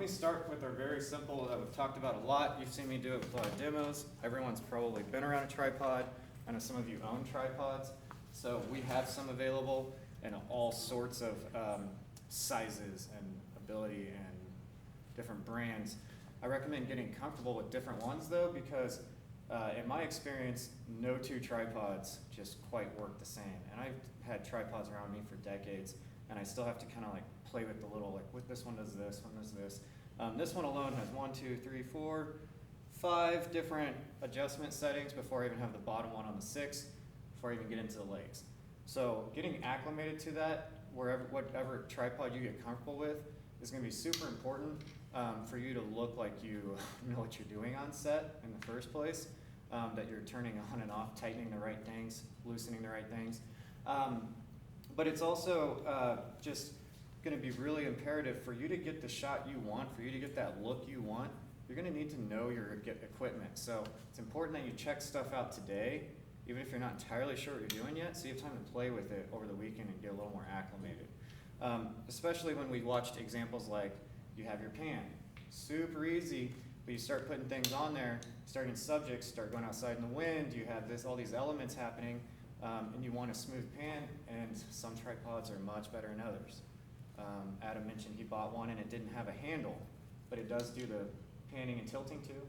me start with our very simple that we've talked about a lot. You've seen me do it with a lot of demos. Everyone's probably been around a tripod. I know some of you own tripods. So we have some available in all sorts of sizes and ability and different brands. I recommend getting comfortable with different ones though, because in my experience, no two tripods just quite work the same. And I've had tripods around me for decades, and I still have to kind of like play with the little, like with this one does this, one does this. This one alone has 1, 2, 3, 4, 5 different adjustment settings before I even have the bottom one on the 6, before I even get into the legs. So getting acclimated to that, whatever tripod you get comfortable with, is going to be super important for you to look like you know what you're doing on set in the first place, that you're turning on and off, tightening the right things, loosening the right things. But it's also just going to be really imperative for you to get the shot you want, for you to get that look you want. You're going to need to know your equipment. So it's important that you check stuff out today, even if you're not entirely sure what you're doing yet, so you have time to play with it over the weekend and get a little more acclimated. Especially when we watched examples like you have your pan. Super easy, but you start putting things on there, starting subjects, start going outside in the wind, you have all these elements happening, and you want a smooth pan, and some tripods are much better than others. Adam mentioned he bought one and it didn't have a handle, but it does do the panning and tilting too.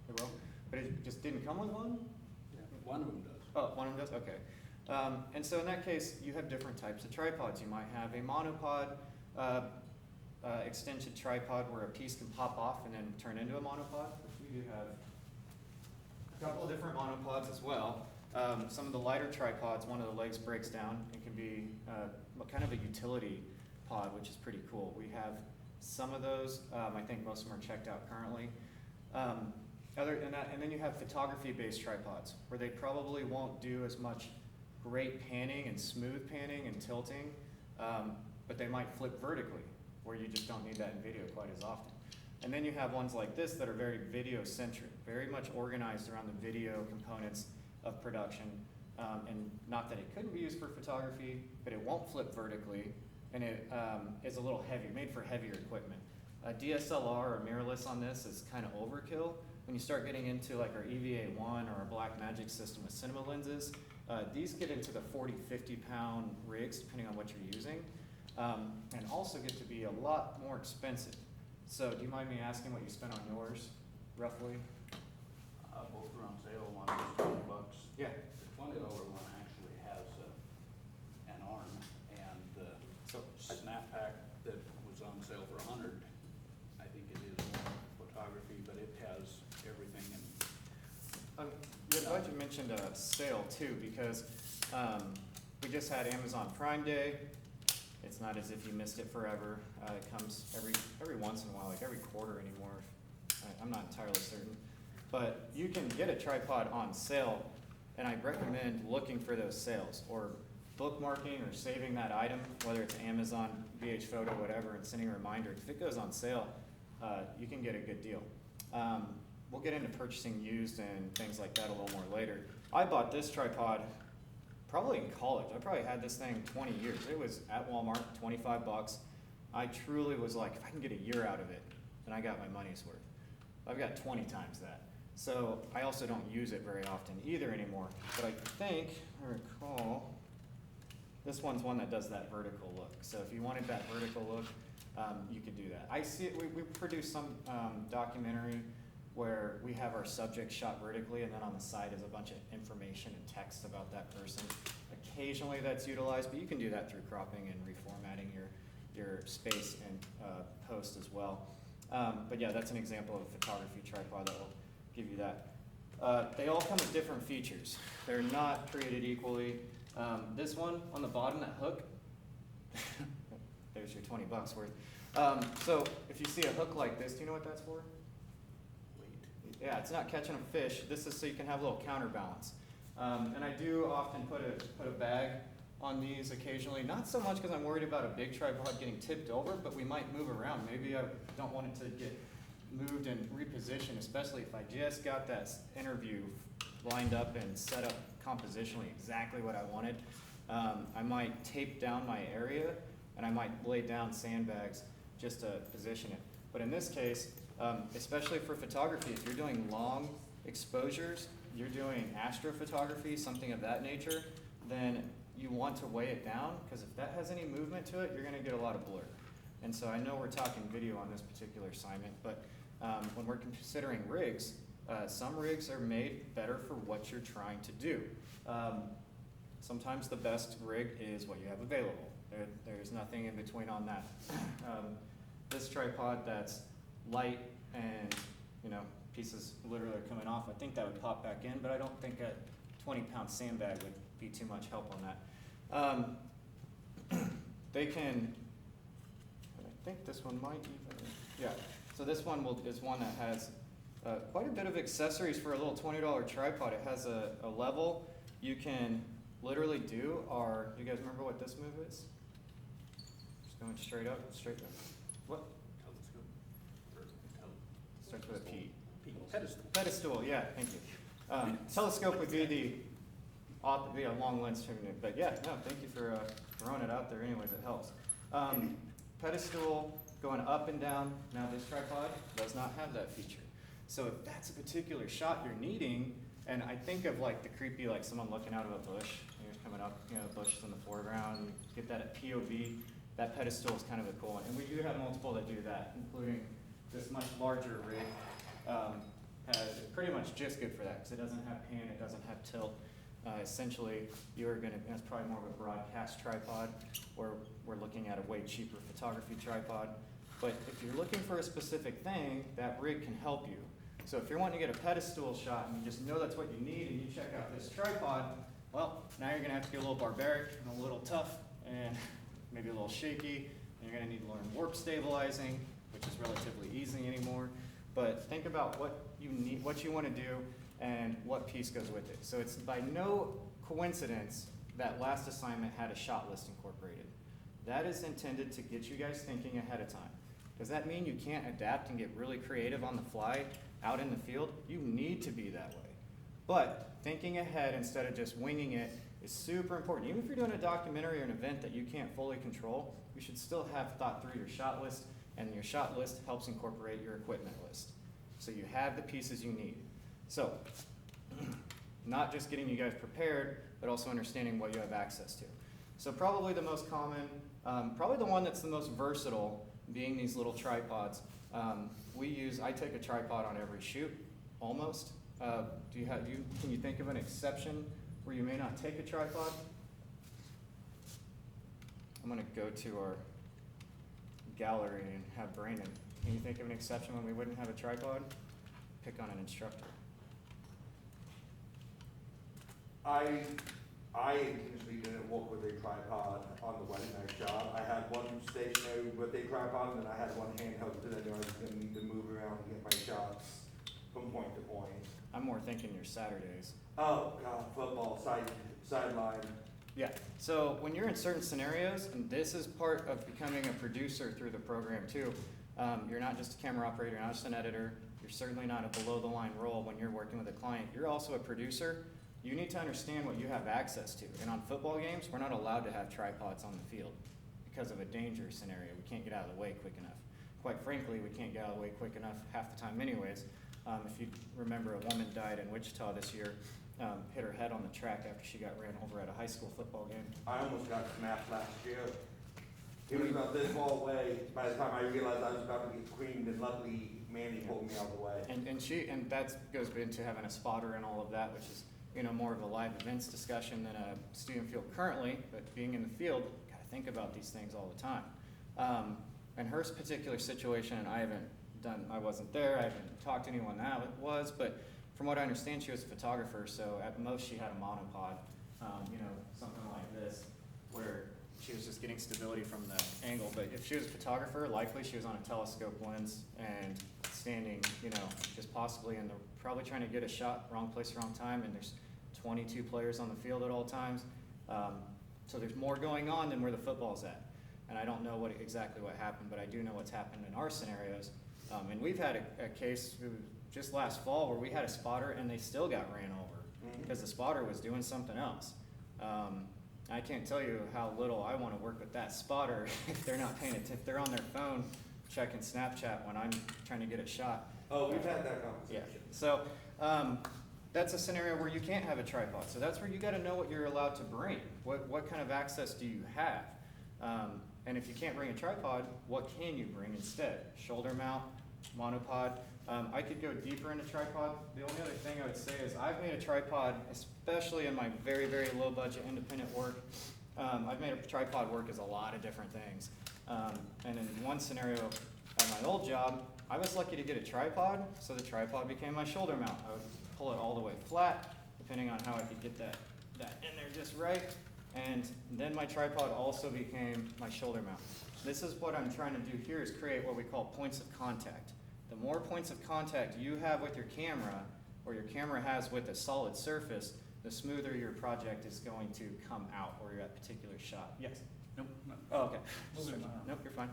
It will, but it just didn't come with one? Yeah, one of them does. Oh, one of them does? Okay. And so in that case, you have different types of tripods. You might have a monopod extension tripod where a piece can pop off and then turn into a monopod, which we do have a couple of different monopods as well. Some of the lighter tripods, one of the legs breaks down and can be kind of a utility pod, which is pretty cool. We have some of those. I think most of them are checked out currently. Other than that, and then you have photography-based tripods, where they probably won't do as much great panning and smooth panning and tilting, but they might flip vertically, where you just don't need that in video quite as often. And then you have ones like this that are very video-centric, very much organized around the video components of production, and not that it couldn't be used for photography, but it won't flip vertically, and it is a little heavy, made for heavier equipment. A DSLR or mirrorless on this is kind of overkill. When you start getting into like our EVA-1 or our Blackmagic system with cinema lenses, these get into the 40, 50 pound rigs depending on what you're using, and also get to be a lot more expensive. So do you mind me asking what you spent on yours, roughly? Both are on sale, one was $20. Yeah. The $20 one actually has an arm, and the snap pack that was on sale for $100, I think it is photography, but it has everything. Yeah, glad you mentioned a sale too, because we just had Amazon Prime Day. It's not as if you missed it forever. It comes every once in a while, like every quarter anymore. I'm not entirely certain. But you can get a tripod on sale, and I recommend looking for those sales, or bookmarking or saving that item, whether it's Amazon, VH Photo, whatever, and sending a reminder. If it goes on sale, you can get a good deal. We'll get into purchasing used and things like that a little more later. I bought this tripod probably in college. I probably had this thing 20 years. It was at Walmart, 25 bucks. I truly was like, if I can get a year out of it, then I got my money's worth. I've got 20 times that. So I also don't use it very often either anymore. But I think, I recall, this one's one that does that vertical look. So if you wanted that vertical look, you could do that. I see it, we produced some documentary where we have our subject shot vertically, and then on the side is a bunch of information and text about that person. Occasionally that's utilized, but you can do that through cropping and reformatting your space and post as well. But yeah, that's an example of a photography tripod that will give you that. They all come with different features. They're not created equally. This one on the bottom, that hook, there's your 20 bucks worth. So if you see a hook like this, do you know what that's for? Yeah, it's not catching a fish. This is so you can have a little counterbalance. And I do often put a bag on these occasionally, not so much because I'm worried about a big tripod getting tipped over, but we might move around. Maybe I don't want it to get moved and repositioned, especially if I just got that interview lined up and set up compositionally exactly what I wanted. I might tape down my area, and I might lay down sandbags just to position it. But in this case, especially for photography, if you're doing long exposures, you're doing astrophotography, something of that nature, then you want to weigh it down, because if that has any movement to it, you're gonna get a lot of blur. And so I know we're talking video on this particular assignment, but when we're considering rigs, some rigs are made better for what you're trying to do. Sometimes the best rig is what you have available. There's nothing in between on that. This tripod that's light and, you know, pieces literally are coming off, I think that would pop back in, but I don't think a 20-pound sandbag would be too much help on that. They can, I think this one might even, yeah. So this one is one that has quite a bit of accessories for a little $20 tripod. It has a level you can literally do, you guys remember what this move is? Just going straight up, straight up. What? Starts with a P. Pedestal. Pedestal, yeah, thank you. Telescope would be a long lens terminal, but yeah, no, thank you for throwing it out there anyways, it helps. Pedestal going up and down. Now this tripod does not have that feature. So if that's a particular shot you're needing, and I think of like the creepy, like someone looking out of a bush, and you're coming up, you know, the bush is in the foreground, you get that at POV, that pedestal is kind of a cool one. And we do have multiple that do that, including this much larger rig. Has pretty much just good for that, because it doesn't have pan, it doesn't have tilt. Essentially, that's probably more of a broadcast tripod, or we're looking at a way cheaper photography tripod. But if you're looking for a specific thing, that rig can help you. So if you're wanting to get a pedestal shot and you just know that's what you need, and you check out this tripod, well, now you're gonna have to get a little barbaric and a little tough and maybe a little shaky, and you're gonna need to learn warp stabilizing, which is relatively easy anymore. But think about what you need, what you want to do, and what piece goes with it. So it's by no coincidence that last assignment had a shot list incorporated. That is intended to get you guys thinking ahead of time. Does that mean you can't adapt and get really creative on the fly out in the field? You need to be that way. But thinking ahead instead of just winging it is super important. Even if you're doing a documentary or an event that you can't fully control, you should still have thought through your shot list, and your shot list helps incorporate your equipment list. So you have the pieces you need. So, not just getting you guys prepared, but also understanding what you have access to. So probably the most common, probably the one that's the most versatile, being these little tripods. I take a tripod on every shoot, almost. Can you think of an exception where you may not take a tripod? I'm gonna go to our gallery and have Brandon. Can you think of an exception when we wouldn't have a tripod? Pick on an instructor. I intentionally didn't walk with a tripod on the wedding night shot. I had one stationary with a tripod, and then I had one handheld because I knew I was going to need to move around and get my shots from point to point. I'm more thinking your Saturdays. Oh God, football, sideline. Yeah, so when you're in certain scenarios, and this is part of becoming a producer through the program too, you're not just a camera operator, you're not just an editor, you're certainly not a below the line role when you're working with a client, you're also a producer. You need to understand what you have access to. And on football games, we're not allowed to have tripods on the field because of a dangerous scenario. We can't get out of the way quick enough. Quite frankly, we can't get out of the way quick enough half the time anyways. If you remember, a woman died in Wichita this year, hit her head on the track after she got ran over at a high school football game. I almost got snapped last year. It was about this far away by the time I realized I was about to get creamed, and luckily Mandy pulled me out of the way. And that goes into having a spotter and all of that, which is, you know, more of a live events discussion than a student field currently, but being in the field, gotta think about these things all the time. In her particular situation, and I wasn't there, I haven't talked to anyone that was, but from what I understand, she was a photographer, so at most she had a monopod, you know, something like this, where she was just getting stability from the angle. But if she was a photographer, likely she was on a telescope lens and standing, you know, just possibly in the, probably trying to get a shot, wrong place, wrong time, and there's 22 players on the field at all times. So there's more going on than where the football's at. And I don't know exactly what happened, but I do know what's happened in our scenarios. And we've had a case just last fall where we had a spotter and they still got ran over because the spotter was doing something else. I can't tell you how little I want to work with that spotter if they're not paying attention, if they're on their phone checking Snapchat when I'm trying to get a shot. Oh, we've had that Yeah, conversation. so, that's a scenario where you can't have a tripod, so that's where you gotta know what you're allowed to bring. What kind of access do you have? And if you can't bring a tripod, what can you bring instead? Shoulder mount, monopod. I could go deeper into tripod. The only other thing I would say is I've made a tripod, especially in my very, very low budget independent work. I've made a tripod work as a lot of different things. And in one scenario at my old job, I was lucky to get a tripod, so the tripod became my shoulder mount. I would pull it all the way flat, depending on how I could get that in there just right. And then my tripod also became my shoulder mount. This is what I'm trying to do here, is create what we call points of contact. The more points of contact you have with your camera, or your camera has with a solid surface, the smoother your project is going to come out, or your particular shot. Yes? Nope, no. Oh, okay. Moving on. Nope, you're fine.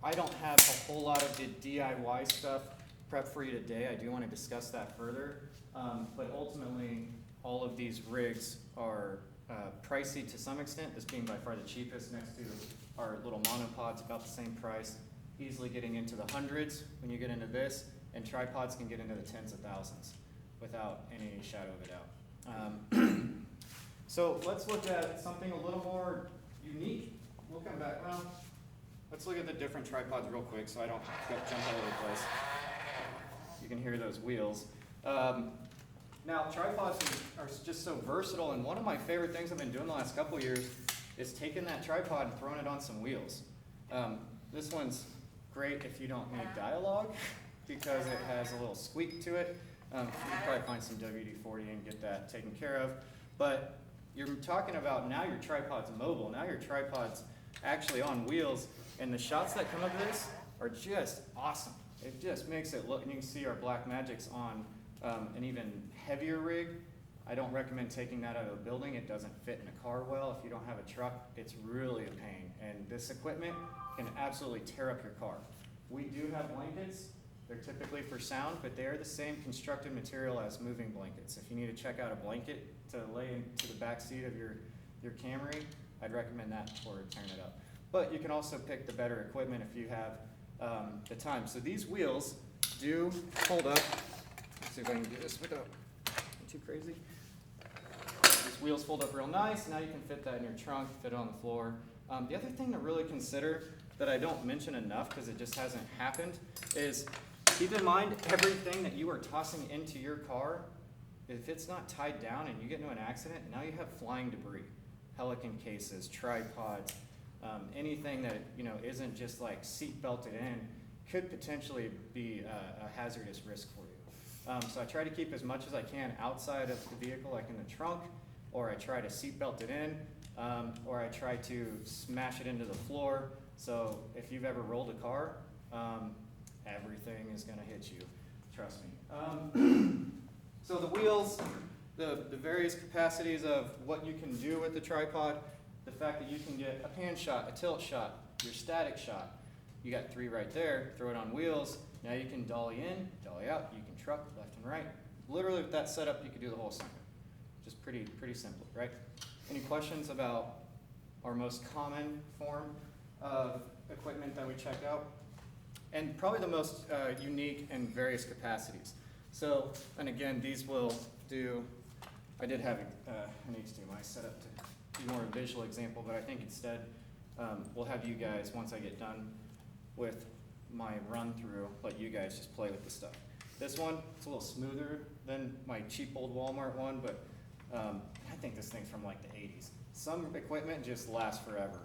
I don't have a whole lot of the DIY stuff prepped for you today. I do want to discuss that further. But ultimately, all of these rigs are pricey to some extent, this being by far the cheapest next to our little monopods, about the same price, easily getting into the hundreds when you get into this, and tripods can get into the tens of thousands without any shadow of a doubt. So let's look at something a little more unique. We'll come back around. Let's look at the different tripods real quick so I don't jump all over the place. You can hear those wheels. Now, tripods are just so versatile, and one of my favorite things I've been doing the last couple of years is taking that tripod and throwing it on some wheels. This one's great if you don't need dialogue because it has a little squeak to it. You can probably find some WD-40 and get that taken care of. But you're talking about now your tripod's mobile, now your tripod's actually on wheels, and the shots that come of this are just awesome. It just makes it look, and you can see our Blackmagic's on an even heavier rig. I don't recommend taking that out of a building. It doesn't fit in a car well. If you don't have a truck, it's really a pain. And this equipment can absolutely tear up your car. We do have blankets. They're typically for sound, but they are the same constructed material as moving blankets. If you need to check out a blanket to lay into the back seat of your Camry, I'd recommend that before tearing it up. But you can also pick the better equipment if you have the time. So these wheels do fold up. Let's see if I can do this without getting too crazy. These wheels fold up real nice. Now you can fit that in your trunk, fit it on the floor. The other thing to really consider that I don't mention enough because it just hasn't happened is keep in mind everything that you are tossing into your car, if it's not tied down and you get into an accident, now you have flying debris. Pelican cases, tripods, anything that isn't just like seat belted in could potentially be a hazardous risk for you. So I try to keep as much as I can outside of the vehicle, like in the trunk, or I try to seat belt it in, or I try to smash it into the floor. So if you've ever rolled a car, everything is gonna hit you, trust me. So the wheels, the various capacities of what you can do with the tripod, the fact that you can get a pan shot, a tilt shot, your static shot. You got 3 right there, throw it on wheels. Now you can dolly in, dolly out, you can truck left and right. Literally with that setup, you could do the whole assignment. Just pretty simple, right? Any questions about our most common form of equipment that we check out? And probably the most unique and various capacities. So, and again, these will do, I did have an HDMI set up to be more of a visual example, but I think instead we'll have you guys, once I get done with my run through, let you guys just play with the stuff. This one, it's a little smoother than my cheap old Walmart one, but I think this thing's from like the 80s. Some equipment just lasts forever.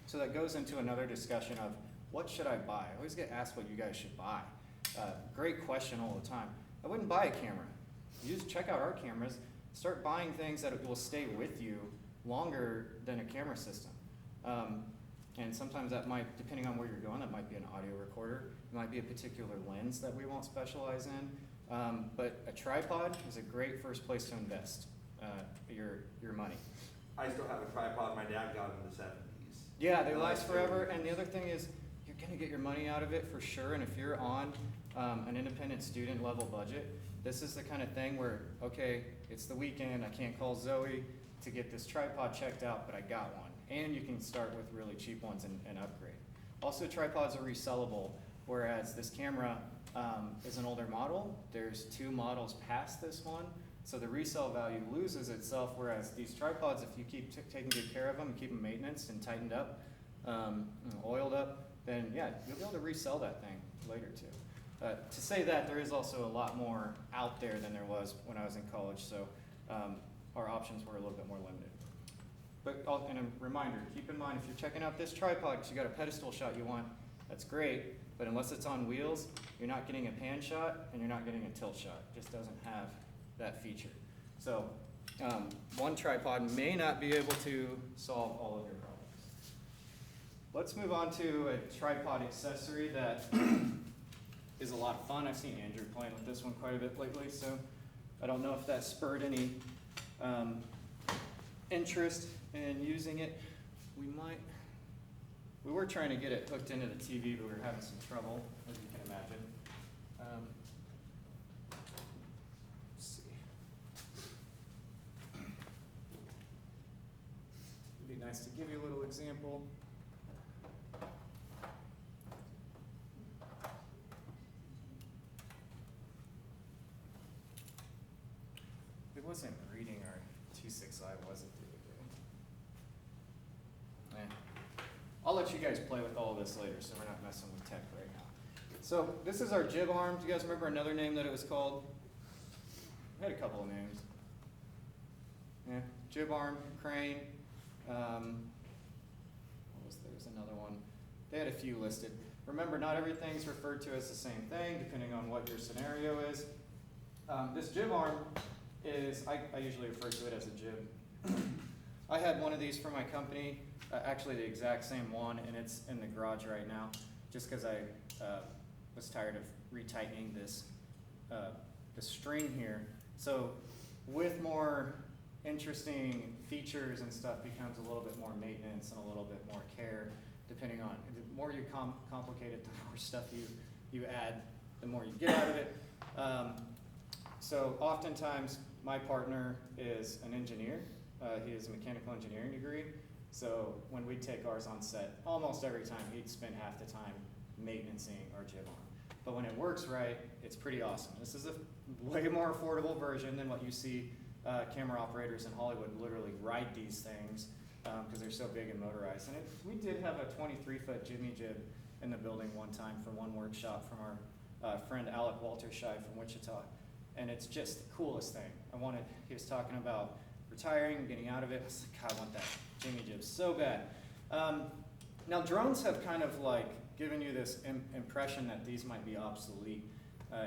So that goes into another discussion of what should I buy? I always get asked what you guys should buy. Great question all the time. I wouldn't buy a camera. You just check out our cameras, start buying things that will stay with you longer than a camera system. And sometimes that might, depending on where you're going, that might be an audio recorder. It might be a particular lens that we won't specialize in. But a tripod is a great first place to invest your money. I still have a tripod my dad got in the 70s. Yeah, they last forever. And the other thing is, you're gonna get your money out of it for sure. And if you're on an independent student level budget, this is the kind of thing where, okay, it's the weekend, I can't call Zoe to get this tripod checked out, but I got one. and you can start with really cheap ones and upgrade. Also, tripods are resellable, whereas this camera is an older model. There's 2 models past this one, so the resale value loses itself, whereas these tripods, if you keep taking good care of them, keep them maintenance and tightened up, oiled up, then yeah, you'll be able to resell that thing later too. To say that, there is also a lot more out there than there was when I was in college, so our options were a little bit more limited. But, and a reminder, keep in mind, if you're checking out this tripod because you got a pedestal shot you want, that's great, but unless it's on wheels, you're not getting a pan shot and you're not getting a tilt shot. It just doesn't have that feature. So one tripod may not be able to solve all of your problems. Let's move on to a tripod accessory that is a lot of fun. I've seen Andrew playing with this one quite a bit lately, so I don't know if that spurred any interest in using it. We were trying to get it hooked into the TV, but we were having some trouble, as you can imagine. Let's see. It'd be nice to give you a little example. It wasn't reading our T6i, was it, the other day? I'll let you guys play with all of this later, so we're not messing with tech right now. So this is our jib arm. Do you guys remember another name that it was called? We had a couple of names. Yeah, jib arm, crane. There's another one. They had a few listed. Remember, not everything's referred to as the same thing, depending on what your scenario is. This jib arm is, I usually refer to it as a jib. I had one of these for my company, actually the exact same one, and it's in the garage right now, just because I was tired of retightening this the string here. So with more interesting features and stuff becomes a little bit more maintenance and a little bit more care, depending on, the more you complicate it, the more stuff you add, the more you get out of it. So oftentimes, my partner is an engineer. He has a mechanical engineering degree. So when we'd take ours on set, almost every time he'd spend half the time maintenancing our jib arm. But when it works right, it's pretty awesome. This is a way more affordable version than what you see camera operators in Hollywood literally ride these things because they're so big and motorized. And we did have a 23-foot Jimmy jib in the building one time for one workshop from our friend Alec Walterscheid from Wichita. And it's just the coolest thing. He was talking about retiring, getting out of it. I was like, God, I want that Jimmy jib so bad. Now drones have kind of like given you this impression that these might be obsolete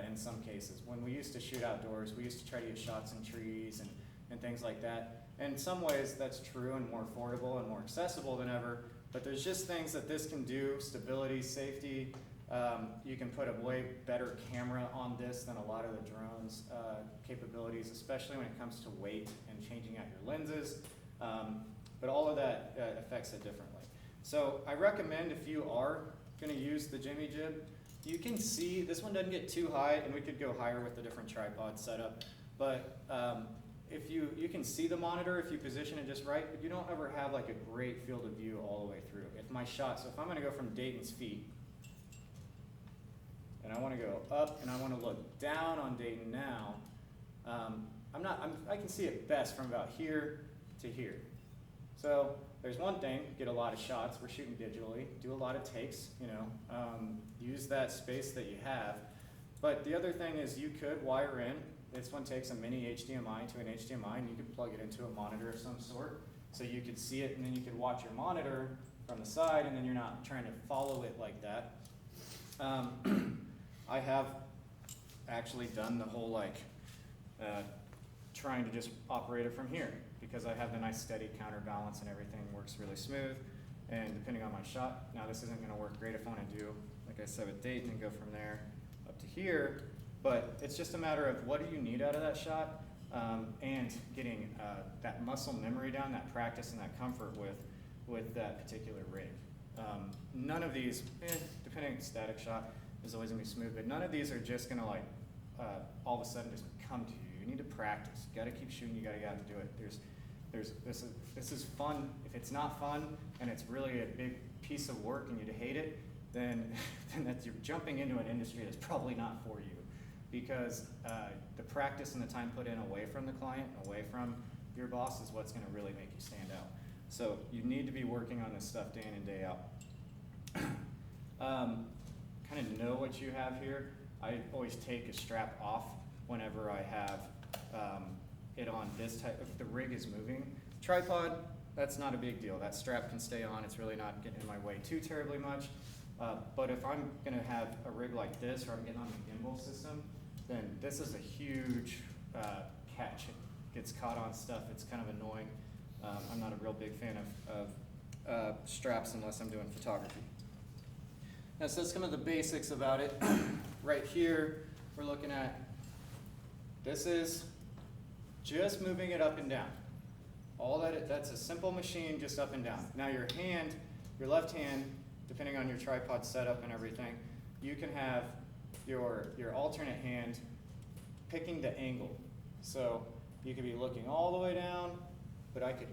in some cases. When we used to shoot outdoors, we used to try to get shots in trees and things like that. In some ways that's true and more affordable and more accessible than ever, but there's just things that this can do, stability, safety. You can put a way better camera on this than a lot of the drone's capabilities, especially when it comes to weight and changing out your lenses. But all of that affects it differently. So I recommend if you are going to use the Jimmy jib, you can see this one doesn't get too high, and we could go higher with the different tripod setup. But if you can see the monitor if you position it just right, but you don't ever have like a great field of view all the way through. If my shot, so if I'm going to go from Dayton's feet, and I want to go up, and I want to look down on Dayton now, I can see it best from about here to here. So there's one thing, get a lot of shots. We're shooting digitally, do a lot of takes, use that space that you have. But the other thing is you could wire in. This one takes a mini HDMI to an HDMI, and you could plug it into a monitor of some sort. So you could see it, and then you could watch your monitor from the side, and then you're not trying to follow it like that. I have actually done the whole trying to just operate it from here because I have the nice steady counterbalance and everything works really smooth. And depending on my shot, now this isn't going to work great if I want to do, like I said with Dayton, and go from there up to here. But it's just a matter of what do you need out of that shot and getting that muscle memory down, that practice and that comfort with that particular rig. None of these, depending on static shot, is always going to be smooth, but none of these are just going to all of a sudden just come to you. You need to practice. You got to keep shooting. You got to get out and do it. this is fun. If it's not fun and it's really a big piece of work and you hate it, then you're jumping into an industry that's probably not for you, because the practice and the time put in away from the client, away from your boss, is what's going to really make you stand out. So you need to be working on this stuff day in and day out. Kind of know what you have here. I always take a strap off whenever I have it on this type. If the rig is moving, tripod, that's not a big deal. That strap can stay on. It's really not getting in my way too terribly much. But if I'm gonna have a rig like this, or I'm getting on the gimbal system, then this is a huge catch. It gets caught on stuff. It's kind of annoying. I'm not a real big fan of straps unless I'm doing photography. Now, so some of the basics about it. Right here, we're looking at, this is just moving it up and down. That's a simple machine, just up and down. Now your hand, your left hand, depending on your tripod setup and everything, you can have your alternate hand picking the angle. So you could be looking all the way down, but I could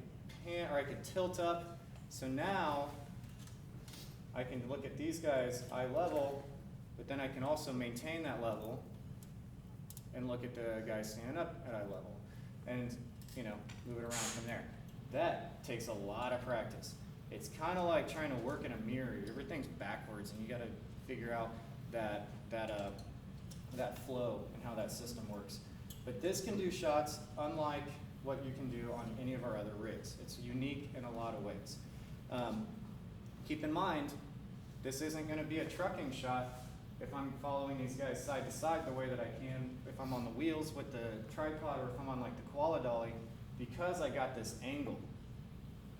pan, or I could tilt up. So now I can look at these guys eye level, but then I can also maintain that level and look at the guys standing up at eye level, and move it around from there. That takes a lot of practice. It's kind of like trying to work in a mirror. Everything's backwards, and you got to figure out that flow and how that system works. But this can do shots unlike what you can do on any of our other rigs. It's unique in a lot of ways. Keep in mind, this isn't going to be a trucking shot if I'm following these guys side to side the way that I can if I'm on the wheels with the tripod, or if I'm on like the Koala Dolly, because I got this angle,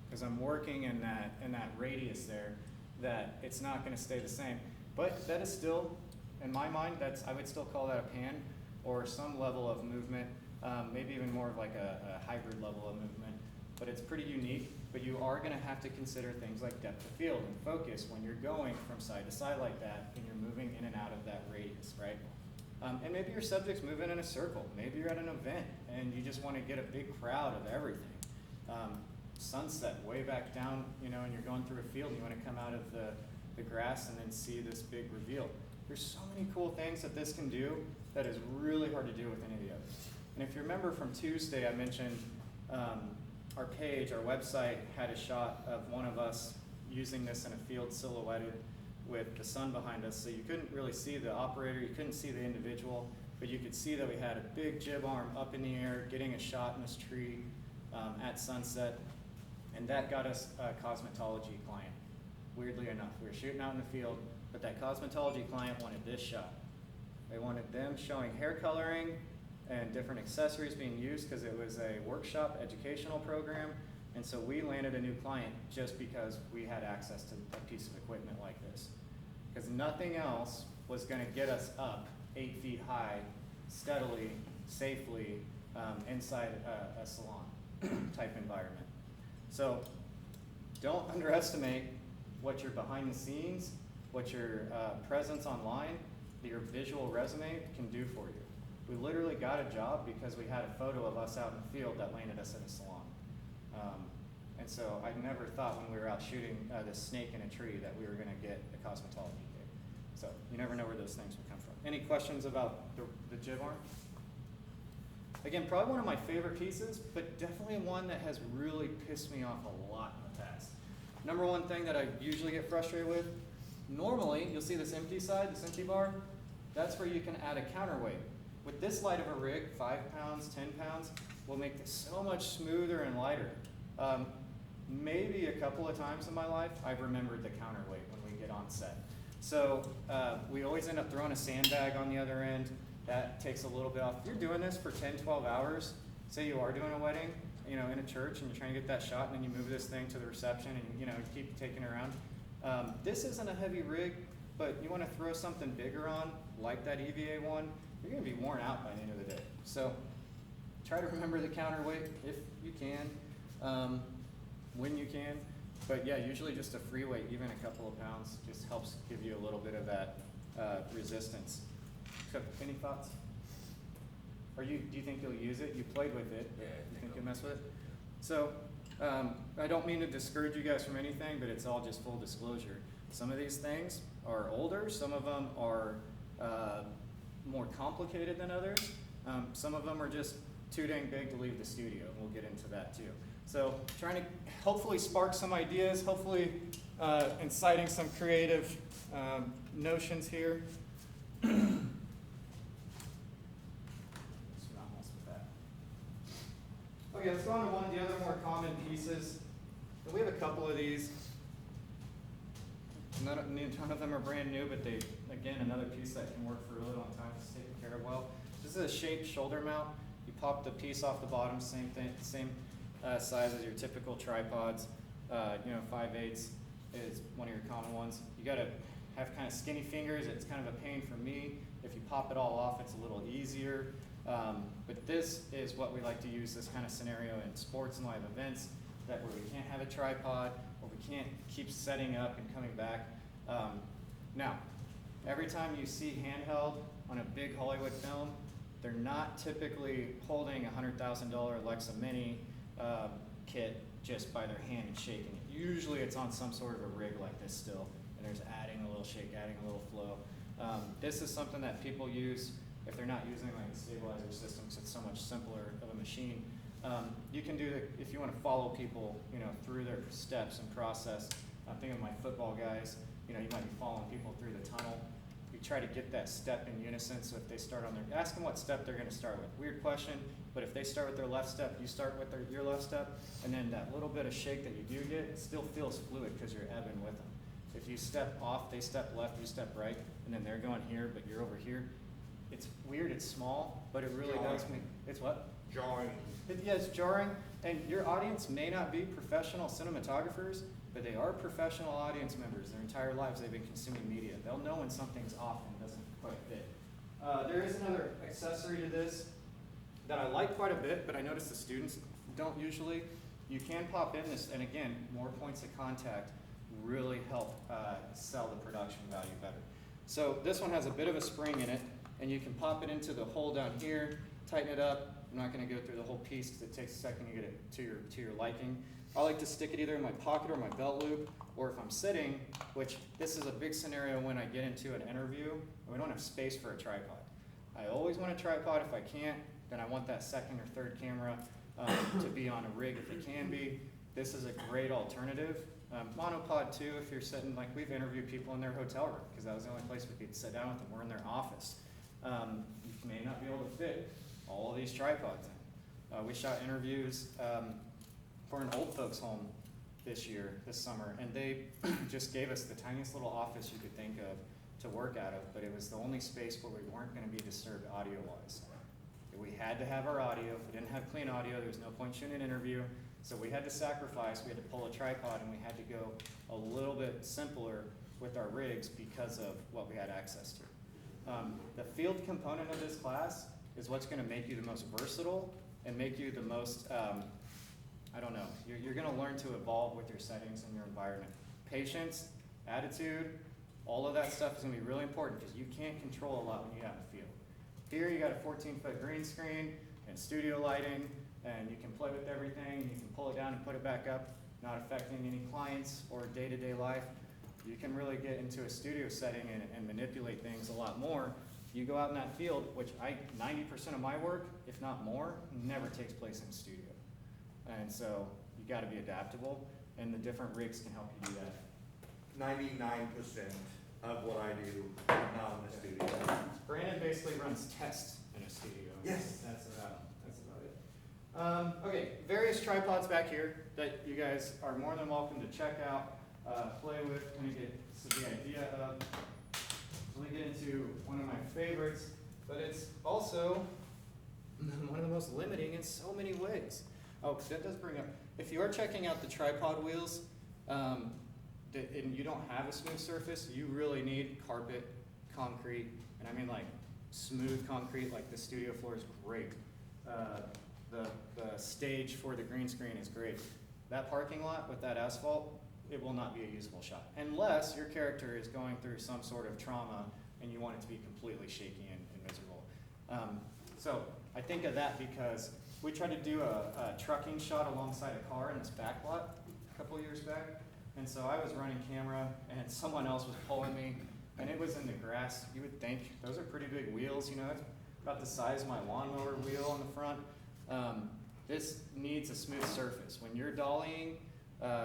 because I'm working in that radius there, that it's not going to stay the same. But that is still, in my mind, I would still call that a pan, or some level of movement, maybe even more of like a hybrid level of movement. But it's pretty unique. But you are going to have to consider things like depth of field and focus when you're going from side to side like that, and you're moving in and out of that radius, right? And maybe your subject's moving in a circle. Maybe you're at an event and you just want to get a big crowd of everything. Sunset way back down, and you're going through a field and you want to come out of the grass and then see this big reveal. There's so many cool things that this can do that is really hard to do with any of the others. And if you remember from Tuesday, I mentioned our page, our website had a shot of one of us using this in a field silhouetted with the sun behind us. So you couldn't really see the operator, you couldn't see the individual, but you could see that we had a big jib arm up in the air getting a shot in this tree at sunset. And that got us a cosmetology client. Weirdly enough, we were shooting out in the field, but that cosmetology client wanted this shot. They wanted them showing hair coloring and different accessories being used, because it was a workshop educational program. And so we landed a new client just because we had access to a piece of equipment like this. Because nothing else was going to get us up 8 feet high, steadily, safely, inside a salon type environment. So don't underestimate what your behind the scenes, what your presence online, your visual resume can do for you. We literally got a job because we had a photo of us out in the field that landed us in a salon. And so I never thought when we were out shooting this snake in a tree that we were going to get a cosmetology gig. So you never know where those things would come from. Any questions about the jib arm? Again, probably one of my favorite pieces, but definitely one that has really pissed me off a lot in the past. Number one thing that I usually get frustrated with, normally you'll see this empty side, this empty bar, that's where you can add a counterweight. With this light of a rig, 5 pounds, 10 pounds, will make this so much smoother and lighter. Maybe a couple of times in my life, I've remembered the counterweight when we get on set. So we always end up throwing a sandbag on the other end. That takes a little bit off. If you're doing this for 10, 12 hours, say you are doing a wedding, in a church, and you're trying to get that shot, and then you move this thing to the reception, and keep taking it around. This isn't a heavy rig, but you want to throw something bigger on, like that EVA one, you're going to be worn out by the end of the day. So try to remember the counterweight if you can, when you can. But yeah, usually just a free weight, even a couple of pounds, just helps give you a little bit of that resistance. So, any thoughts? Do you think you'll use it? You played with it. Yeah, I You think think I'll you'll mess with it? So, I don't mean to discourage you guys from anything, but it's all just full disclosure. Some of these things are older, some of them are more complicated than others. Some of them are just too dang big to leave the studio, and we'll get into that too. So trying to hopefully spark some ideas, hopefully inciting some creative notions here. Let's not mess with that. Okay, let's go on to one of the other more common pieces. And we have a couple of these. None of them are brand new, but they, again, another piece that can work for a really long time, it's taken care of well. This is a shaped shoulder mount. You pop the piece off the bottom, same thing, same size as your typical tripods. 5/8 is one of your common ones. You gotta have kind of skinny fingers. It's kind of a pain for me. If you pop it all off, it's a little easier. But this is what we like to use this kind of scenario in sports and live events, that where we can't have a tripod, or we can't keep setting up and coming back. Now, every time you see handheld on a big Hollywood film, they're not typically holding a $100,000 Alexa Mini kit just by their hand and shaking it. Usually it's on some sort of a rig like this still, and there's adding a little shake, adding a little flow. This is something that people use if they're not using like a stabilizer system, because it's so much simpler of a machine. You can do it if you want to follow people, through their steps and process. I'm thinking of my football guys. You might be following people through the tunnel. You try to get that step in unison. So if they start on their, ask them what step they're going to start with. Weird question, but if they start with their left step, you start with your left step, and then that little bit of shake that you do get, it still feels fluid because you're ebbing with them. If you step off, they step left, you step right, and then they're going here, but you're over here. It's weird, it's small, but it really does make, it's what? Jarring. Yeah, it's jarring, and your audience may not be professional cinematographers, but they are professional audience members. Their entire lives they've been consuming media. They'll know when something's off and doesn't quite fit. There is another accessory to this that I like quite a bit, but I notice the students don't usually. You can pop in this, and again, more points of contact really help sell the production value better. So this one has a bit of a spring in it, and you can pop it into the hole down here, tighten it up. I'm not going to go through the whole piece because it takes a second to get it to your liking. I like to stick it either in my pocket or my belt loop, or if I'm sitting, which this is a big scenario when I get into an interview and we don't have space for a tripod. I always want a tripod. If I can't, then I want that second or third camera to be on a rig if it can be. This is a great alternative. Monopod too, if you're sitting, like we've interviewed people in their hotel room because that was the only place we could sit down with them. We're in their office. You may not be able to fit all of these tripods in. We shot interviews for an old folks home this summer, and they just gave us the tiniest little office you could think of to work out of, but it was the only space where we weren't going to be disturbed audio-wise. We had to have our audio. If we didn't have clean audio, there was no point shooting an interview, so we had to sacrifice. We had to pull a tripod, and we had to go a little bit simpler with our rigs because of what we had access to. The field component of this class is what's going to make you the most versatile and make you the most, you're going to learn to evolve with your settings and your environment. Patience, attitude, all of that stuff is going to be really important because you can't control a lot when you're out in the field. Here you got a 14-foot green screen and studio lighting, and you can play with everything. You can pull it down and put it back up, not affecting any clients or day-to-day life. You can really get into a studio setting and manipulate things a lot more. You go out in that field, which 90% of my work, if not more, never takes place in the studio. And so you got to be adaptable, and the different rigs can help you do that. 99% of what I do, not in the studio. Brandon basically runs tests in a studio. Yes. That's about it. Okay, various tripods back here that you guys are more than welcome to check out, play with, when you get the idea of. Let me get into one of my favorites, but it's also one of the most limiting in so many ways. Oh, that does bring up, if you are checking out the tripod wheels, and you don't have a smooth surface, you really need carpet, concrete, and I mean like smooth concrete, like the studio floor is great. The stage for the green screen is great. That parking lot with that asphalt, it will not be a usable shot unless your character is going through some sort of trauma and you want it to be completely shaky and miserable. So I think of that because we tried to do a trucking shot alongside a car in this back lot a couple years back. And so I was running camera and someone else was pulling me and it was in the grass. You would think, those are pretty big wheels, you know, it's about the size of my lawnmower wheel on the front. This needs a smooth surface. When you're dollying,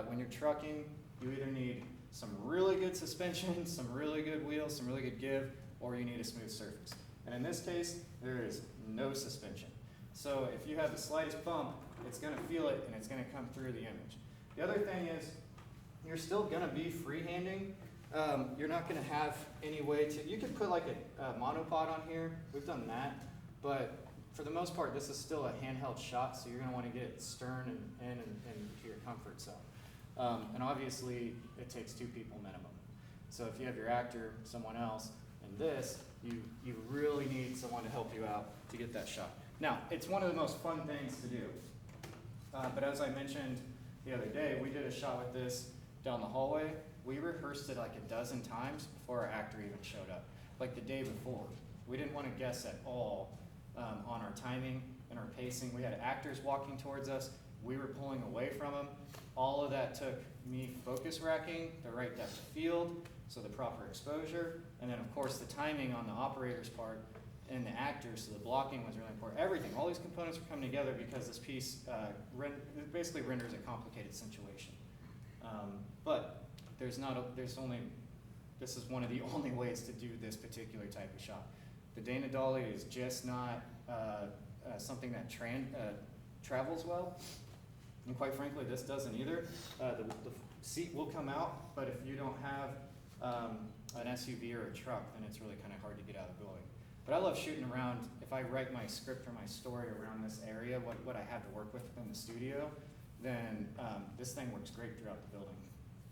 when you're trucking, you either need some really good suspension, some really good wheels, some really good give, or you need a smooth surface. And in this case, there is no suspension. So if you have the slightest bump, it's gonna feel it and it's gonna come through the image. The other thing is, you're still gonna be freehanding. You're not gonna have any way to, you could put like a monopod on here, we've done that, but for the most part, this is still a handheld shot, so you're gonna wanna get it stern and to your comfort zone. And obviously, it takes 2 people minimum. So if you have your actor, someone else, and this, you really need someone to help you out to get that shot. Now, it's one of the most fun things to do. But as I mentioned the other day, we did a shot with this down the hallway. We rehearsed it like a dozen times before our actor even showed up, like the day before. We didn't want to guess at all on our timing and our pacing. We had actors walking towards us. We were pulling away from them. All of that took me focus racking, the right depth of field, so the proper exposure, and then of course the timing on the operator's part and the actors, so the blocking was really important. Everything, all these components were coming together because this piece basically renders a complicated situation. But this is one of the only ways to do this particular type of shot. The Dana Dolly is just not something that travels well. And quite frankly, this doesn't either. The seat will come out, but if you don't have an SUV or a truck, then it's really kind of hard to get out of the building. But I love shooting around. If I write my script or my story around this area, what I have to work with in the studio, then this thing works great throughout the building.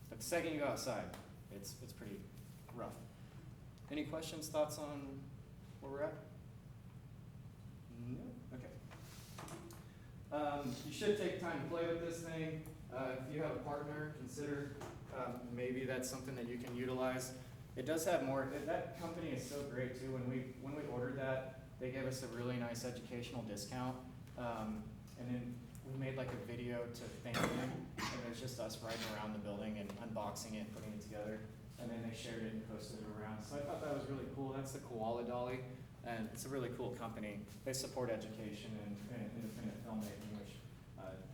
But the second you go outside, it's pretty rough. Any questions, thoughts on where we're at? No? Okay. You should take time to play with this thing. If you have a partner, consider maybe that's something that you can utilize. It does have more. That company is so great too. When we ordered that, they gave us a really nice educational discount, and then we made like a video to thank them, and it was just us riding around the building and unboxing it, putting it together, and then they shared it and posted it around. So I thought that was really cool. That's the Koala Dolly. And it's a really cool company. They support education and independent filmmaking, which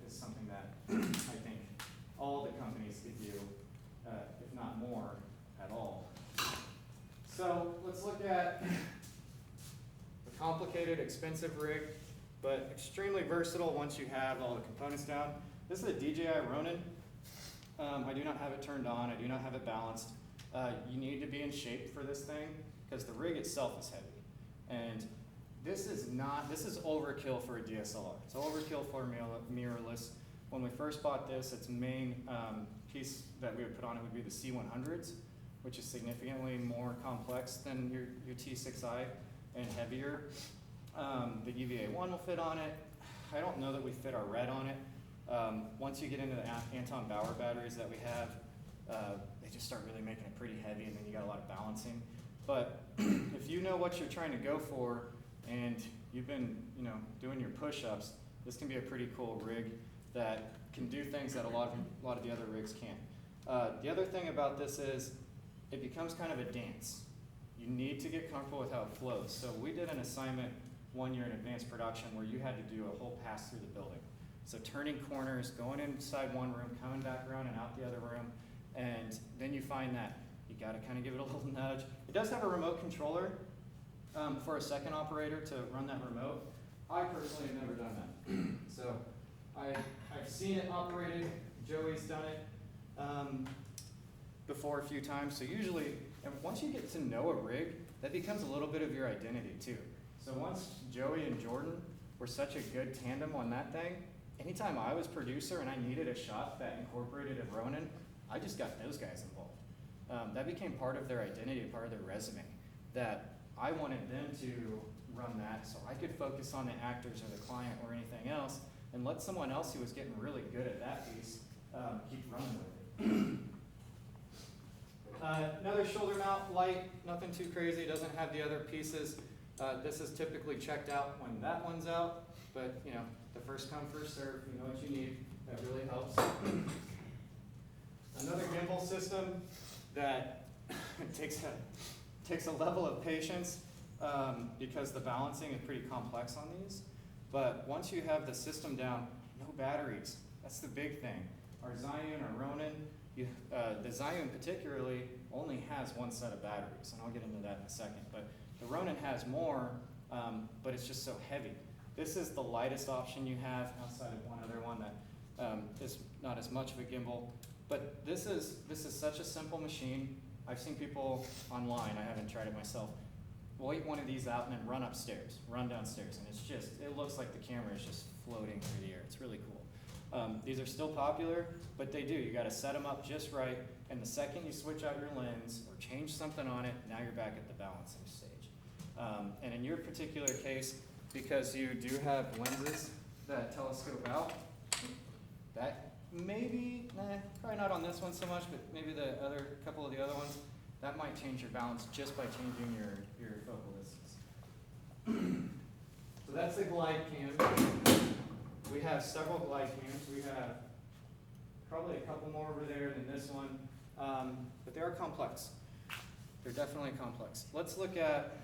is something that I think all the companies could do, if not more at all. So let's look at a complicated, expensive rig, but extremely versatile once you have all the components down. This is a DJI Ronin. I do not have it turned on. I do not have it balanced. You need to be in shape for this thing because the rig itself is heavy. And this is overkill for a DSLR. It's overkill for mirrorless. When we first bought this, its main piece that we would put on it would be the C100s, which is significantly more complex than your T6i and heavier. The UVA-1 will fit on it. I don't know that we fit our red on it. Once you get into the Anton Bauer batteries that we have, they just start really making it pretty heavy, and then you got a lot of balancing. But if you know what you're trying to go for and you've been, doing your push-ups, this can be a pretty cool rig that can do things that a lot of the other rigs can't. The other thing about this is it becomes kind of a dance. You need to get comfortable with how it flows. So we did an assignment 1 year in advanced production where you had to do a whole pass through the building. So turning corners, going inside one room, coming back around and out the other room, and then you find that you gotta kind of give it a little nudge. It does have a remote controller for a second operator to run that remote. I personally have never done that. So I've seen it operated, Joey's done it before a few times. So usually, and once you get to know a rig, that becomes a little bit of your identity too. So once Joey and Jordan were such a good tandem on that thing, anytime I was producer and I needed a shot that incorporated a Ronin, I just got those guys involved. That became part of their identity, part of their resume, that I wanted them to run that so I could focus on the actors or the client or anything else and let someone else who was getting really good at that piece keep running with it. Another shoulder mount, light, nothing too crazy, doesn't have the other pieces. This is typically checked out when that one's out, but you know, the first come, first serve, you know what you need, that really helps. Another gimbal system that takes a level of patience, because the balancing is pretty complex on these. But once you have the system down, no batteries, that's the big thing. Our Zhiyun or Ronin, the Zhiyun particularly only has one set of batteries, and I'll get into that in a second. But the Ronin has more, but it's just so heavy. This is the lightest option you have outside of one other one that is not as much of a gimbal. But this is such a simple machine. I've seen people online, I haven't tried it myself, weight one of these out and then run upstairs, run downstairs, and it looks like the camera is just floating through the air. It's really cool. These are still popular, but they do. You gotta set them up just right, and the second you switch out your lens or change something on it, now you're back at the balancing stage. And in your particular case, because you do have lenses that telescope out, that maybe, probably not on this one so much, but maybe the other couple of the other ones, that might change your balance just by changing your focal distance. So that's the glide cam. We have several glide cams. We have probably a couple more over there than this one, but they are complex. They're definitely complex. Let's look at,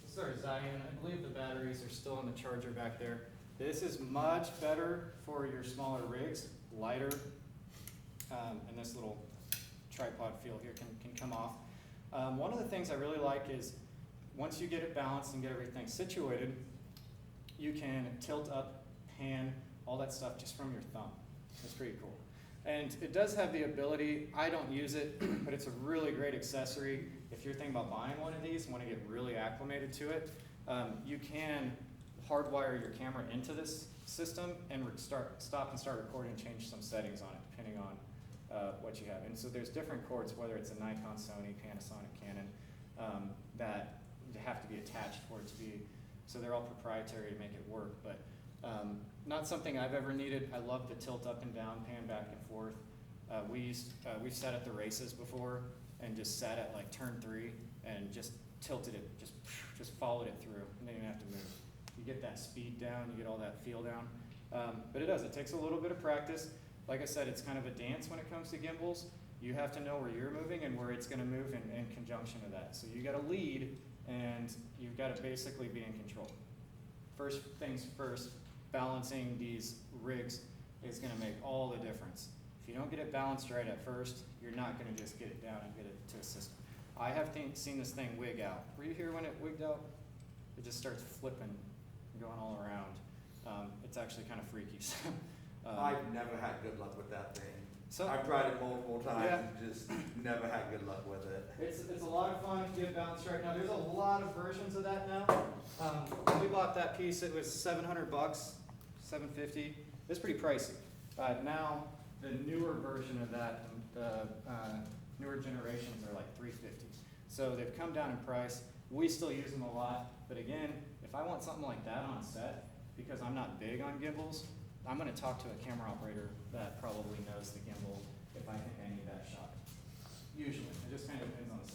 this is our Zhiyun. I believe the batteries are still in the charger back there. This is much better for your smaller rigs, lighter, and this little tripod feel here can come off. One of the things I really like is once you get it balanced and get everything situated, you can tilt up, pan, all that stuff just from your thumb. It's pretty cool. And it does have the ability, I don't use it, but it's a really great accessory. If you're thinking about buying one of these and want to get really acclimated to it, you can hardwire your camera into this system and stop and start recording and change some settings on it, depending on what you have. And so there's different cords, whether it's a Nikon, Sony, Panasonic, Canon, that have to be attached for it to be, so they're all proprietary to make it work, but not something I've ever needed. I love the tilt up and down, pan back and forth. We've sat at the races before and just sat at like turn 3 and just tilted it, just followed it through, and then you didn't have to move. You get that speed down, you get all that feel down. But it takes a little bit of practice. Like I said, it's kind of a dance when it comes to gimbals. You have to know where you're moving and where it's gonna move in conjunction to that. So you gotta lead, and you've gotta basically be in control. First things first, balancing these rigs is gonna make all the difference. If you don't get it balanced right at first, you're not gonna just get it down and get it to a system. I have seen this thing wig out. Were you here when it wigged out? It just starts flipping, going all around. It's actually kind of freaky. I've never had good luck with that thing. So I've tried it multiple times Yeah. and just never had good luck with it. it's a lot of fun to get balanced right now. There's a lot of versions of that now. When we bought that piece, it was $700, $750. It's pretty pricey. Now the newer version of that, the newer generations are like $350. So they've come down in price. We still use them a lot, but again, if I want something like that on set, because I'm not big on gimbals, I'm gonna talk to a camera operator that probably knows the gimbal if I hit any of that shot. Usually, it just kind of depends on the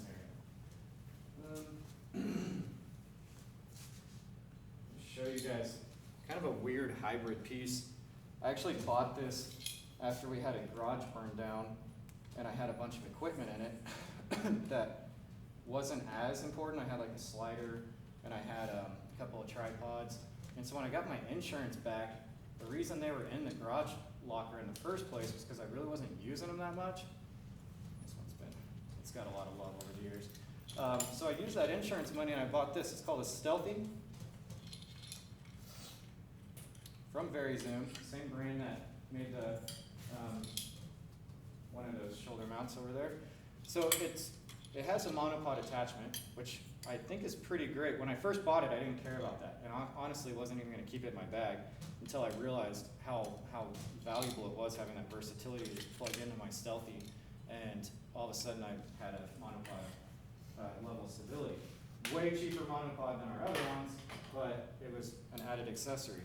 scenario. Show you guys kind of a weird hybrid piece. I actually bought this after we had a garage burned down, and I had a bunch of equipment in it that wasn't as important. I had like a slider, and I had a couple of tripods. And so when I got my insurance back, the reason they were in the garage locker in the first place was because I really wasn't using them that much. This one's it's got a lot of love over the years. So I used that insurance money and I bought this. It's called a Stealthy from VariZoom, same brand that made the one of those shoulder mounts over there. So it has a monopod attachment, which I think is pretty great. When I first bought it, I didn't care about that, and I honestly wasn't even going to keep it in my bag until I realized how valuable it was having that versatility to just plug into my Stealthy, and all of a sudden I had a monopod level of stability. Way cheaper monopod than our other ones, but it was an added accessory.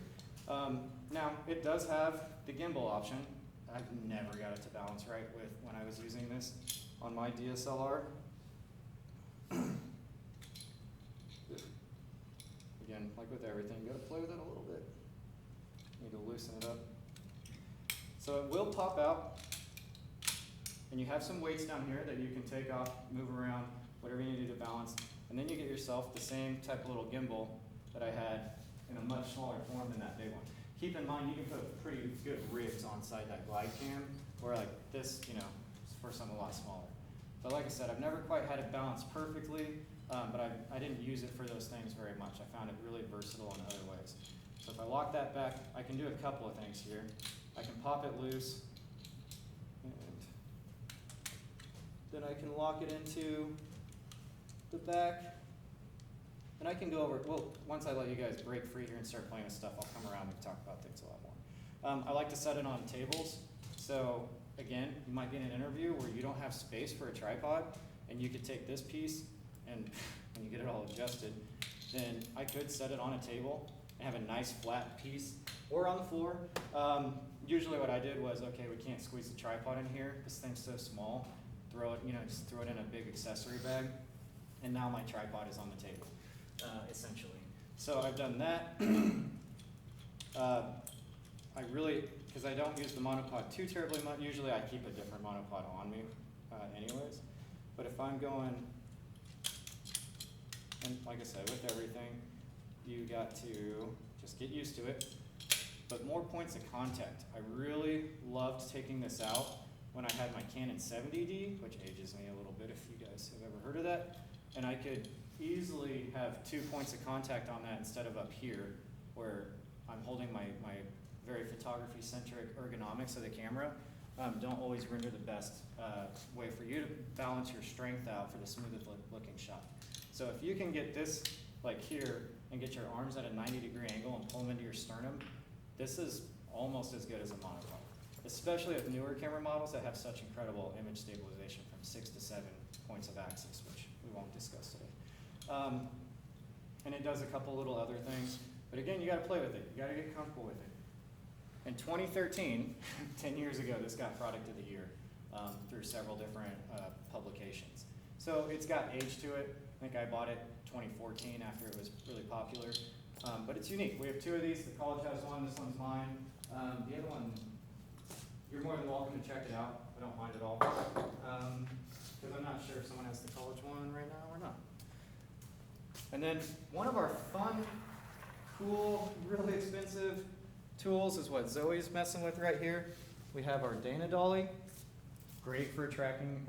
Now, it does have the gimbal option. I've never got it to balance right with when I was using this on my DSLR. again, like with everything, you gotta play with it a little bit. Need to loosen it up. So it will pop out, and you have some weights down here that you can take off, move around, whatever you need to do to balance, and then you get yourself the same type of little gimbal that I had in a much smaller form than that big one. Keep in mind, you can put pretty good ribs on side that glide cam, where like this, you know, is for something a lot smaller. But like I said, I've never quite had it balanced perfectly, but I didn't use it for those things very much. I found it really versatile in other ways. So if I lock that back, I can do a couple of things here. I can pop it loose, and then I can lock it into the back. And I can go over, well, once I let you guys break free here and start playing with stuff, I'll come around and talk about things a lot more. I like to set it on tables. So again, you might be in an interview where you don't have space for a tripod, and you could take this piece, and when you get it all adjusted, then I could set it on a table and have a nice flat piece, or on the floor. Usually what I did was, okay, we can't squeeze the tripod in here. This thing's so small. Throw it, just throw it in a big accessory bag, and now my tripod is on the table, essentially. So I've done that. I really, because I don't use the monopod too terribly much, usually I keep a different monopod on me anyways. But if I'm going, and like I said, with everything, you got to just get used to it. But more points of contact. I really loved taking this out when I had my Canon 70D, which ages me a little bit if you guys have ever heard of that. And I could easily have 2 points of contact on that instead of up here, where I'm holding my very photography-centric ergonomics of the camera. Don't always render the best way for you to balance your strength out for the smoothest looking shot. So if you can get this like here and get your arms at a 90-degree angle and pull them into your sternum, this is almost as good as a monopod, especially with newer camera models that have such incredible image stabilization from 6 to 7 points of axis, which we won't discuss today. And it does a couple little other things, but again, you gotta play with it. You gotta get comfortable with it. In 2013, 10 years ago, this got Product of the Year through several different publications. So it's got age to it. I think I bought it 2014 after it was really popular. But it's unique. We have 2 of these. The college has one. This one's mine. The other one, you're more than welcome to check it out. I don't mind at all. Because I'm not sure if someone has the college one right now or not. And then one of our fun, cool, really expensive tools is what Zoe's messing with right here. We have our Dana Dolly. Great for tracking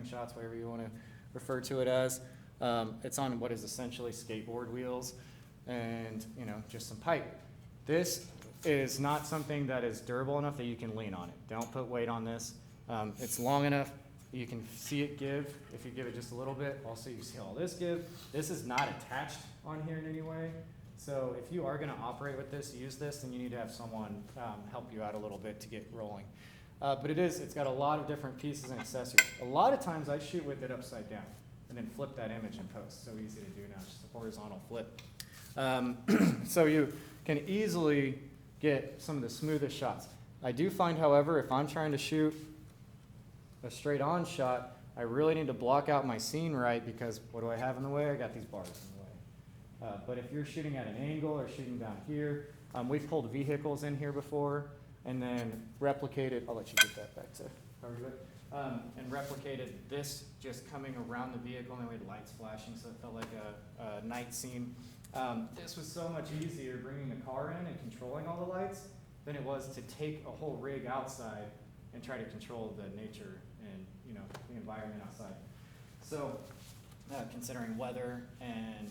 shots, whatever you want to refer to it as. It's on what is essentially skateboard wheels and just some pipe. This is not something that is durable enough that you can lean on it. Don't put weight on this. It's long enough you can see it give if you give it just a little bit. Also, you see all this give. This is not attached on here in any way. So if you are going to operate with this, use this, then you need to have someone help you out a little bit to get rolling. But it's got a lot of different pieces and accessories. A lot of times I shoot with it upside down and then flip that image in post. So easy to do now, just a horizontal flip. So you can easily get some of the smoothest shots. I do find, however, if I'm trying to shoot a straight on shot, I really need to block out my scene right, because what do I have in the way? I got these bars in the way. But if you're shooting at an angle or shooting down here, we've pulled vehicles in here before and then replicated, I'll let you get that back to cover it. And replicated this just coming around the vehicle, and then we had lights flashing, so it felt like a night scene. This was so much easier bringing the car in and controlling all the lights than it was to take a whole rig outside and try to control the nature and the environment outside. So considering weather and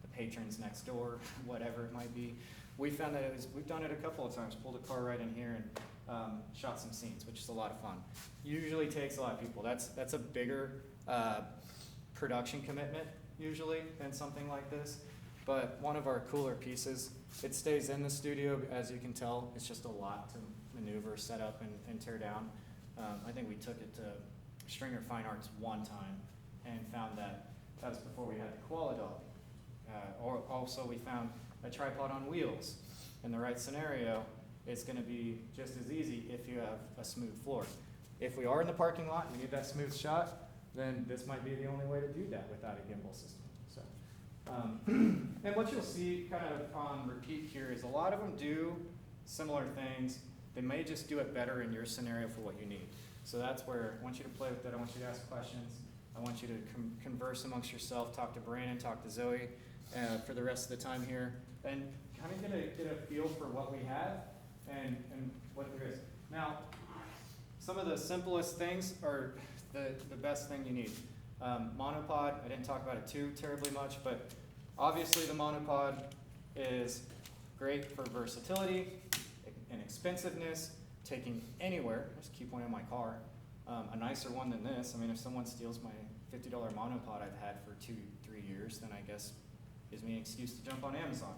the patrons next door, whatever it might be, we found that we've done it a couple of times, pulled a car right in here and shot some scenes, which is a lot of fun. Usually takes a lot of people. That's a bigger production commitment usually than something like this. But one of our cooler pieces, it stays in the studio, as you can tell. It's just a lot to maneuver, set up, and tear down. I think we took it to Stringer Fine Arts one time and found that was before we had the Qualidolly. Or also we found a tripod on wheels. In the right scenario, it's going to be just as easy if you have a smooth floor. If we are in the parking lot and we need that smooth shot, then this might be the only way to do that without a gimbal system. So And what you'll see kind of on repeat here is a lot of them do similar things. They may just do it better in your scenario for what you need. So that's where I want you to play with it. I want you to ask questions. I want you to converse amongst yourself, talk to Brandon, talk to Zoe for the rest of the time here, and kind of get a feel for what we have and what there is. Now, some of the simplest things are the best thing you need. Monopod, I didn't talk about it too terribly much, but obviously the monopod is great for versatility, inexpensiveness, taking anywhere. I just keep one in my car. A nicer one than this. I mean, if someone steals my $50 monopod I've had for 2-3 years, then I guess gives me an excuse to jump on Amazon.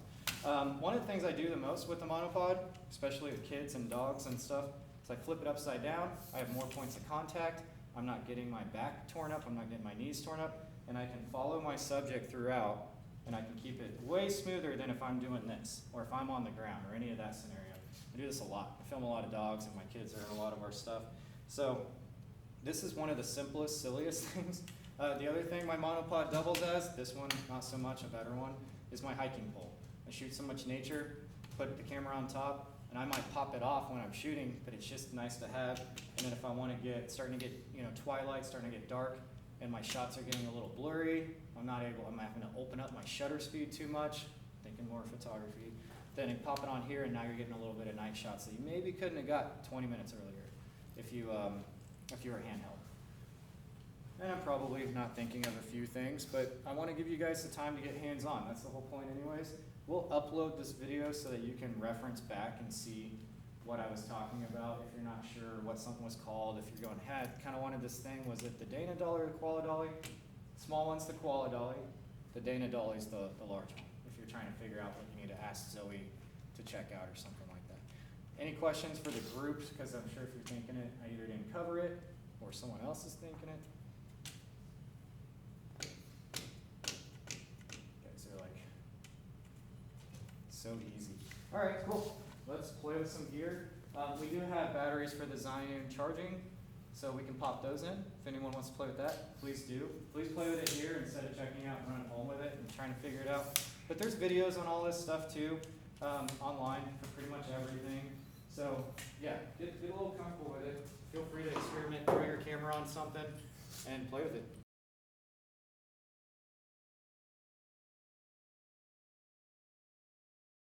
One of the things I do the most with the monopod, especially with kids and dogs and stuff, is I flip it upside down. I have more points of contact. I'm not getting my back torn up. I'm not getting my knees torn up. And I can follow my subject throughout, and I can keep it way smoother than if I'm doing this, or if I'm on the ground, or any of that scenario. I do this a lot. I film a lot of dogs, and my kids are in a lot of our stuff. So this is one of the simplest, silliest things. The other thing my monopod doubles as, this one not so much, a better one, is my hiking pole. I shoot so much nature, put the camera on top, and I might pop it off when I'm shooting, but it's just nice to have. And then if I want to starting to get twilight, starting to get dark, and my shots are getting a little blurry, I'm having to open up my shutter speed too much, thinking more photography, then I pop it on here, and now you're getting a little bit of night shots that you maybe couldn't have got 20 minutes earlier if you were handheld. And I'm probably not thinking of a few things, but I want to give you guys the time to get hands-on. That's the whole point anyways. We'll upload this video so that you can reference back and see what I was talking about if you're not sure what something was called. If you're going, kind of wanted this thing, was it the Dana Dolly or the Koala Dolly? Small one's the Koala Dolly. The Dana Dolly's the large one, if you're trying to figure out what you need to ask Zoe to check out or something like that. Any questions for the groups? Because I'm sure if you're thinking it, I either didn't cover it or someone else is thinking it. Guys are like, so easy. All right, cool. Let's play with some gear. We do have batteries for the Zion charging, so we can pop those in. If anyone wants to play with that, please do. Please play with it here instead of checking out and running home with it and trying to figure it out. But there's videos on all this stuff too, online for pretty much everything. So yeah, get a little comfortable with it. Feel free to experiment, throw your camera on something, and play with it.